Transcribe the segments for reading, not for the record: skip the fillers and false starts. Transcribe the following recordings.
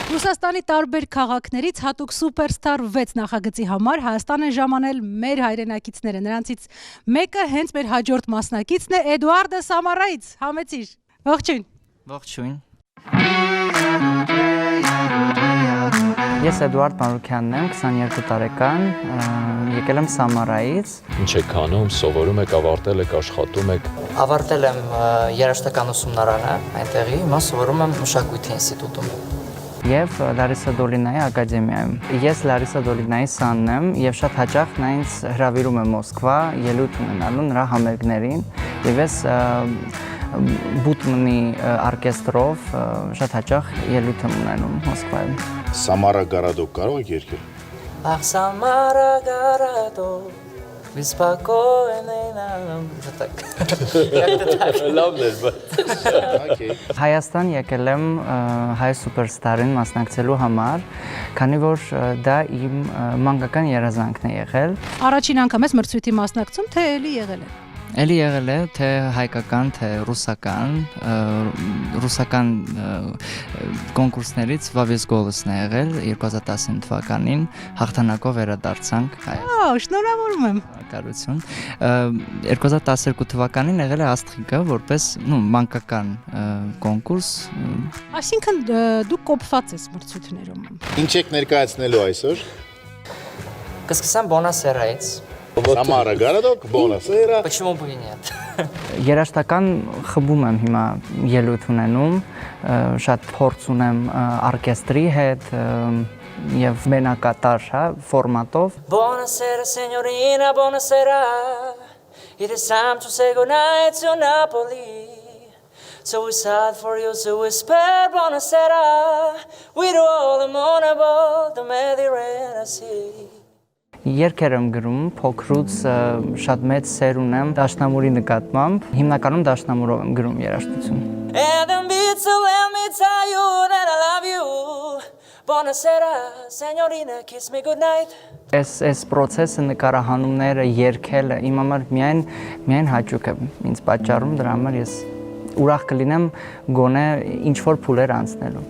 Ռուսաստանի տարբեր քաղաքներից հատուկ Superstar 6 նախագծի համար Հայաստան են ժամանել մեր հայրենակիցները։ Նրանցից մեկը հենց մեր հաջորդ մասնակիցն է Էդուարդը Սամարայից։ Համեցիր։ Ողջույն։ Ողջույն։ Ես Էդուարդ Մանուկյանն եմ, 22 տարեկան, եկել եմ Սամարայից։ Ինչ եք անում, սովորում եք, ավարտել եք, աշխատում եք։ Ավարտել եմ երաժշտական ուսումնարանը այնտեղի, հիմա սովորում եմ մշակույթի ինստիտուտում։ Եվ Լարիսա Դոլինայի ակադեմիայում։ Ես Լարիսա Դոլինայի սանն եմ եւ շատ հաճախ նա ինձ հրավիրում է Մոսկվա ելույթ ունենալու նրա համերգներին եւ ես Բուտմանի օրկեստրով շատ հաճախ ելույթ եմ ունենում Մոսկվայում։ Սամարա Գարադոկ կարող եք երգել։ Ախ Սամարա Գարադոկ Լավն էր, բայց։ Հայաստան եկել եմ հայ սուպերստարին մասնակցելու համար, քանի որ դա իմ մանկական երազանքն է եղել։ Առաջին անգամ ես մրցույթի մասնակցում, թե էլի եղել է։ Էլի եղել է թե հայկական, թե ռուսական կոնկուրսներից վավես գոլսն է եղել 2019 թվականին, հաղթանակով վերադարձանք Հայաստան։ Շնորհավորում եմ։ Շնորհակալություն։ 2012 թվականին եղել է Աստղիկը որպես մանկական կոնկուրս։ Այսինքն դու կոփված ես մրցույթներում։ Ինչ եք ներկայացնելու այսօր։ Կսկսեմ Բոնասերայից։ Սամարա Գարադոկ, Բոնասերա։ Почему бы и нет։ Երաժշտական խմբում եմ հիմա ելույթ ունենում, շատ փորձ ունեմ օրկեստրի հետ եւ մենակատար, ֆորմատով։ Buonasera signorina, buonasera. It is time to say goodnight to Napoli. So we sad for you, so we spare buonasera. We do all the moon above the Mediterranean Sea. Երգեր եմ գրում, փոքրուց շատ մեծ սեր ունեմ դաշնամուրի նկատմամբ, հիմնականում դաշնամուրով եմ գրում երաժշտություն։ And then beat so let me tell you that I love you. Buonasera, signorina, kiss me good night. Այս process-ը նկարահանումները, երգելը իմ համար միայն հաճույք է ինձ պատճառում, դրա համար ես ուրախ կլինեմ գոնե ինչ որ փուլեր անցնելու։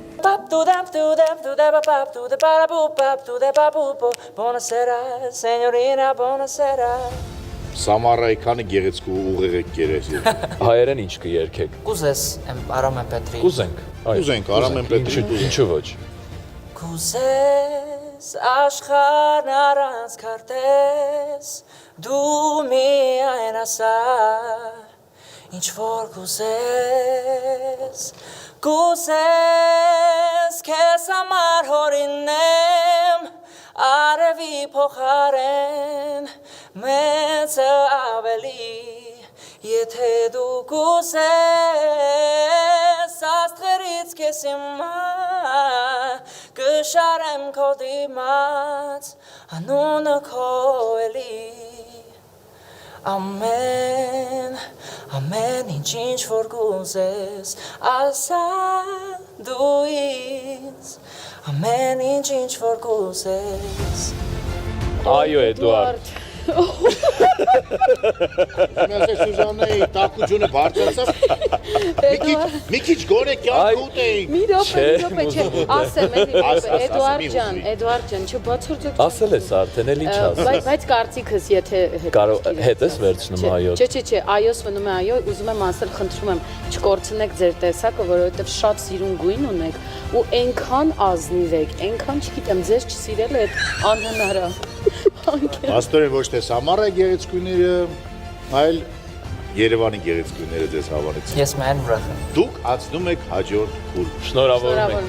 Buonasera, signorina, buonasera. Սամարայի քանի գեղեցիկ ու ուղեղ եք երգել։ Հայերեն ինչ կերգեք։ Կուզես Արամեն Պետրի։ Կուզենք։ Կուզենք Արամեն Պետրի։ Ինչու ոչ։ Կուզես աշխարհն առանց քարտեզ, դու միայն ասա, ինչ որ կուզես, կուզես քեզ համար հորինեմ, արևի փոխարեն մեծը ավելի, եթե դու կուզես աստղերից քեզ հիմա կշարեմ քո դիմաց անունը քո էլի ամեն ինչ որ կուզես ասա դու ինձ ամեն ինչ որ կուզես Այո Էդուարդ Մենք Սուզաննայի տակությունը բարձրացավ։ Մի քիչ գոնե կյանք ուտեինք։ Մի րոպե, չէ, ասեմ, Էդուարդ ջան, չբացարձակ։ Ասել ես արդեն, էլ ինչ ասել։ Բայց կարծիքս, եթե հետ ես վերցնում այո։ Չէ, այոս մնում է այո, ուզում եմ ասել, խնդրում եմ, չկորցնեք ձեր տեսակը, որովհետև շատ սիրուն գույն ունեք ու այնքան ազնիվ եք, այնքան չգիտեմ, ձեզ չսիրել է անհնար է։ Աստորեն ոչ թե Սամարայի գեղեցկուները, այլ Երևանի գեղեցկուները ձեզ հավանեց։ Ես միայն ուրախ եմ։ Դուք անցնում եք հաջորդ փուլ։ Շնորհավորում ենք։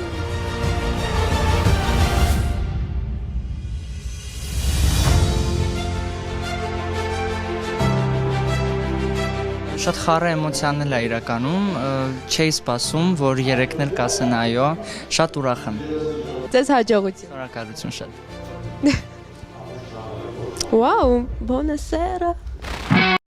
Շատ խառը էմոցիաներ է իրականում, չէի սպասում, որ երեքն էլ կասեն այո, շատ ուրախ եմ։ Ձեզ հաջողություն։ Շնորհակալություն շատ։ Wow, buonasera.